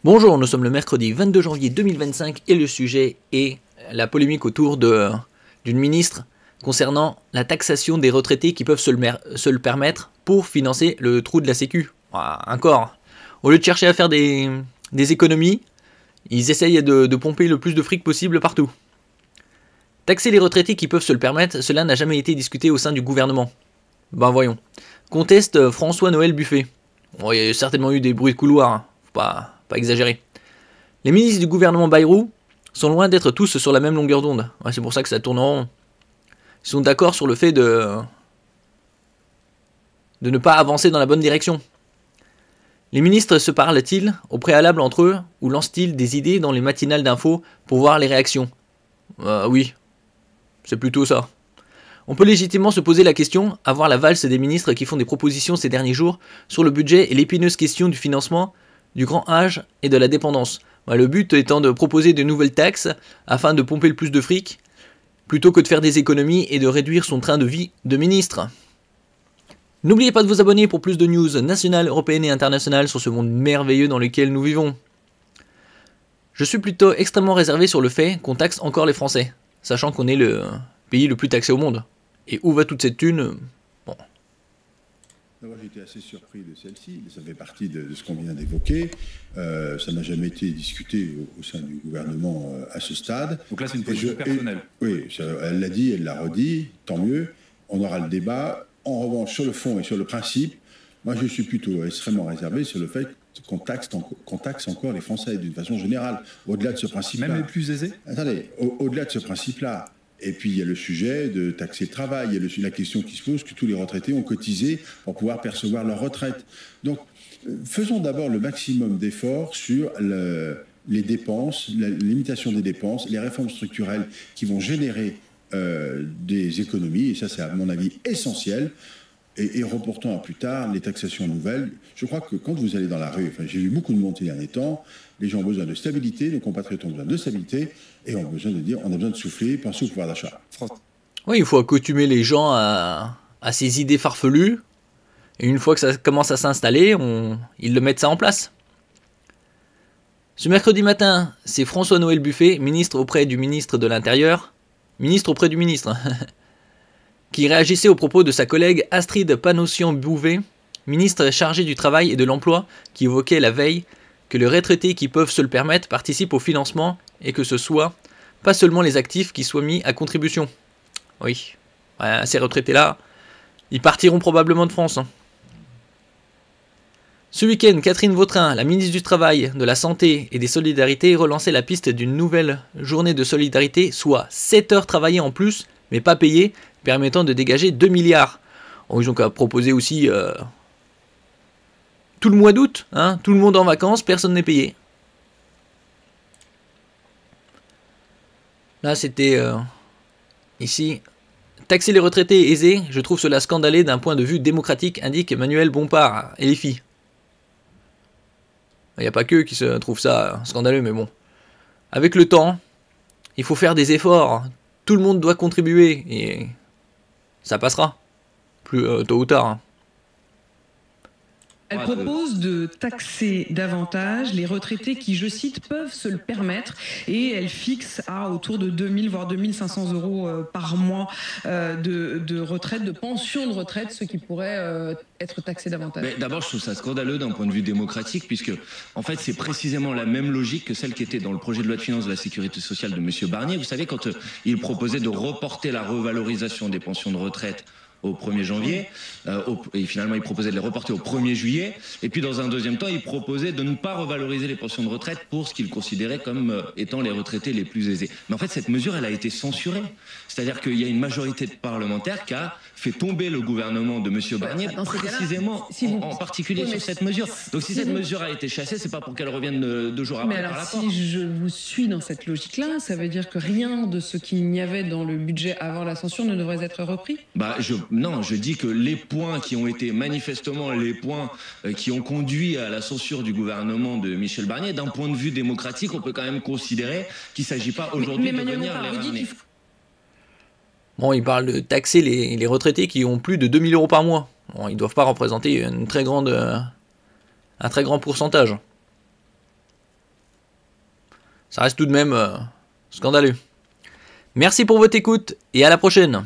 Bonjour, nous sommes le mercredi 22 janvier 2025 et le sujet est la polémique autour d'une ministre concernant la taxation des retraités qui peuvent se le permettre pour financer le trou de la sécu. Encore, au lieu de chercher à faire des économies, ils essayent de pomper le plus de fric possible partout. Taxer les retraités qui peuvent se le permettre, cela n'a jamais été discuté au sein du gouvernement. Ben voyons. Conteste François-Noël Buffet. Bon, il y a certainement eu des bruits de couloir, hein. Faut pas exagérer. Les ministres du gouvernement Bayrou sont loin d'être tous sur la même longueur d'onde. Ouais, c'est pour ça que ça tourne en rond. Ils sont d'accord sur le fait de ne pas avancer dans la bonne direction. Les ministres se parlent-ils au préalable entre eux ou lancent-ils des idées dans les matinales d'infos pour voir les réactions? Oui, c'est plutôt ça. On peut légitimement se poser la question, à voir la valse des ministres qui font des propositions ces derniers jours sur le budget et l'épineuse question du financement, du grand âge et de la dépendance. Le but étant de proposer de nouvelles taxes afin de pomper le plus de fric, plutôt que de faire des économies et de réduire son train de vie de ministre. N'oubliez pas de vous abonner pour plus de news nationales, européennes et internationales sur ce monde merveilleux dans lequel nous vivons. Je suis plutôt extrêmement réservé sur le fait qu'on taxe encore les Français, sachant qu'on est le pays le plus taxé au monde. Et où va toute cette thune? Bon. Moi, j'étais assez surpris de celle-ci, ça fait partie de ce qu'on vient d'évoquer. Ça n'a jamais été discuté au sein du gouvernement à ce stade. Donc là, c'est une position personnelle. Oui, elle l'a dit, elle l'a redit, tant mieux. On aura le débat. En revanche, sur le fond et sur le principe, moi, je suis plutôt extrêmement réservé sur le fait qu'on taxe encore les Français d'une façon générale. Au-delà de ce principe-là. Même les plus aisés? Attendez, au-delà de ce principe-là. Et puis il y a le sujet de taxer le travail, il y a la question qui se pose que tous les retraités ont cotisé pour pouvoir percevoir leur retraite. Donc faisons d'abord le maximum d'efforts sur les dépenses, la limitation des dépenses, les réformes structurelles qui vont générer des économies, et ça c'est à mon avis essentiel. Et reportons à plus tard les taxations nouvelles. Je crois que quand vous allez dans la rue, j'ai vu beaucoup de monde ces derniers temps, les gens ont besoin de stabilité, nos compatriotes ont besoin de stabilité, et on a besoin de dire, on a besoin de souffler, penser au pouvoir d'achat. Oui, il faut accoutumer les gens à ces idées farfelues, et une fois que ça commence à s'installer, ils le mettent ça en place. Ce mercredi matin, c'est François-Noël Buffet, ministre auprès du ministre de l'Intérieur, ministre auprès du ministre, qui réagissait aux propos de sa collègue Astrid Panosyan-Bouvet, ministre chargée du Travail et de l'Emploi, qui évoquait la veille que les retraités qui peuvent se le permettre participent au financement et que ce soit pas seulement les actifs qui soient mis à contribution. Oui, ces retraités-là, ils partiront probablement de France. Ce week-end, Catherine Vautrin, la ministre du Travail, de la Santé et des Solidarités, relançait la piste d'une nouvelle journée de solidarité, soit 7 heures travaillées en plus, mais pas payées, permettant de dégager 2 milliards. Ils ont qu'à proposer aussi tout le mois d'août, tout le monde en vacances, personne n'est payé. Là, c'était ici. Taxer les retraités aisés, je trouve cela scandaleux d'un point de vue démocratique, indique Emmanuel Bompard et les filles. Il n'y a pas qu'eux qui se trouvent ça scandaleux, mais bon. Avec le temps, il faut faire des efforts. Tout le monde doit contribuer et ça passera, plus tôt ou tard. Elle propose de taxer davantage les retraités qui, je cite, peuvent se le permettre, et elle fixe à autour de 2000 voire 2500 euros par mois de retraite, de pension de retraite, ce qui pourrait être taxé davantage. D'abord, je trouve ça scandaleux d'un point de vue démocratique, puisque en fait c'est précisément la même logique que celle qui était dans le projet de loi de finances de la sécurité sociale de M. Barnier. Vous savez, quand il proposait de reporter la revalorisation des pensions de retraite au 1er janvier, et finalement il proposait de les reporter au 1er juillet, et puis dans un deuxième temps il proposait de ne pas revaloriser les pensions de retraite pour ce qu'il considérait comme étant les retraités les plus aisés. Mais en fait cette mesure elle a été censurée, c'est-à-dire qu'il y a une majorité de parlementaires qui a fait tomber le gouvernement de M. Barnier précisément, en particulier sur cette mesure. Donc si cette mesure a été chassée, c'est pas pour qu'elle revienne 2 jours après. Mais alors si je vous suis dans cette logique-là, ça veut dire que rien de ce qu'il n'y avait dans le budget avant la censure ne devrait être repris? Non, je dis que les points qui ont été manifestement les points qui ont conduit à la censure du gouvernement de Michel Barnier, d'un point de vue démocratique, on peut quand même considérer qu'il ne s'agit pas aujourd'hui de venir les ramener. Bon, il parle de taxer les retraités qui ont plus de 2000 euros par mois. Bon, ils ne doivent pas représenter un très grand pourcentage. Ça reste tout de même scandaleux. Merci pour votre écoute et à la prochaine.